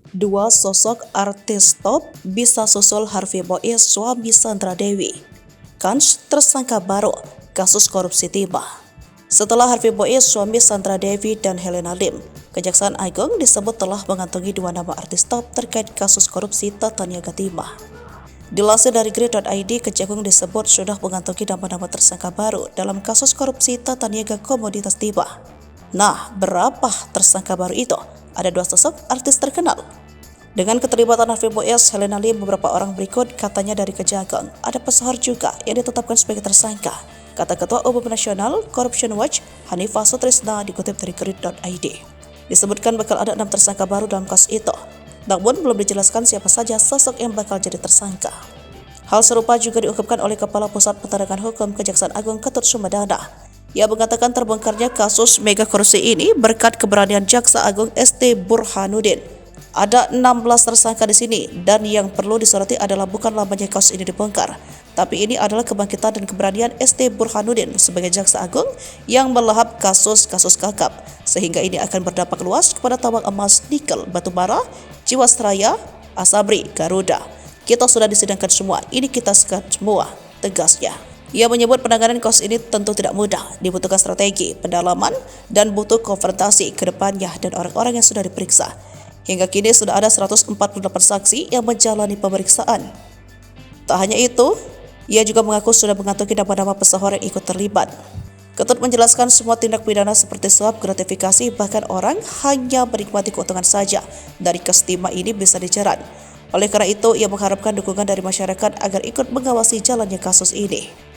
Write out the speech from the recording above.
Dua sosok artis top bisa susul Harvey Boies suami Sandra Dewi. Kans tersangka baru, kasus korupsi tiba. Setelah Harvey Boies suami Sandra Dewi dan Helena Lim, Kejaksaan Agung disebut telah mengantongi dua nama artis top terkait kasus korupsi tata niaga timah. Dilansir dari grid.id, Kejagung disebut sudah mengantongi nama-nama tersangka baru dalam kasus korupsi tata niaga komoditas timah. Nah, berapa tersangka baru itu? Ada dua sosok artis terkenal. Dengan keterlibatan Harvey Boies, Helena Lim, beberapa orang berikut katanya dari Kejagung. Ada pesohor juga yang ditetapkan sebagai tersangka, kata Ketua Umum Nasional Corruption Watch, Hanifah Sutrisna, dikutip dari grid.id. Disebutkan bakal ada 6 tersangka baru dalam kasus itu, namun belum dijelaskan siapa saja sosok yang bakal jadi tersangka. Hal serupa juga diungkapkan oleh Kepala Pusat Penerangan Hukum Kejaksaan Agung Ketut Sumedana. Ia mengatakan terbongkarnya kasus mega korupsi ini berkat keberanian Jaksa Agung ST Burhanuddin. Ada 16 tersangka di sini, dan yang perlu disoroti adalah bukan lamanya kasus ini dibongkar, tapi ini adalah kebangkitan dan keberanian ST Burhanuddin sebagai Jaksa Agung yang melahap kasus-kasus kakap, sehingga ini akan berdampak luas kepada tambang emas, nikel, batubara, Jiwasraya, Asabri, Garuda. Kita sudah disidangkan semua, ini kita sekat semua, tegasnya. Ia menyebut penanganan kasus ini tentu tidak mudah, dibutuhkan strategi, pendalaman, dan butuh konfrontasi ke depannya dan orang-orang yang sudah diperiksa. Hingga kini sudah ada 148 saksi yang menjalani pemeriksaan. Tak hanya itu, ia juga mengaku sudah mengantongi nama-nama pesohor yang ikut terlibat. Ketut menjelaskan semua tindak pidana seperti suap, gratifikasi, bahkan orang hanya menikmati keuntungan saja dari kasus timah ini bisa dijerat. Oleh karena itu, ia mengharapkan dukungan dari masyarakat agar ikut mengawasi jalannya kasus ini.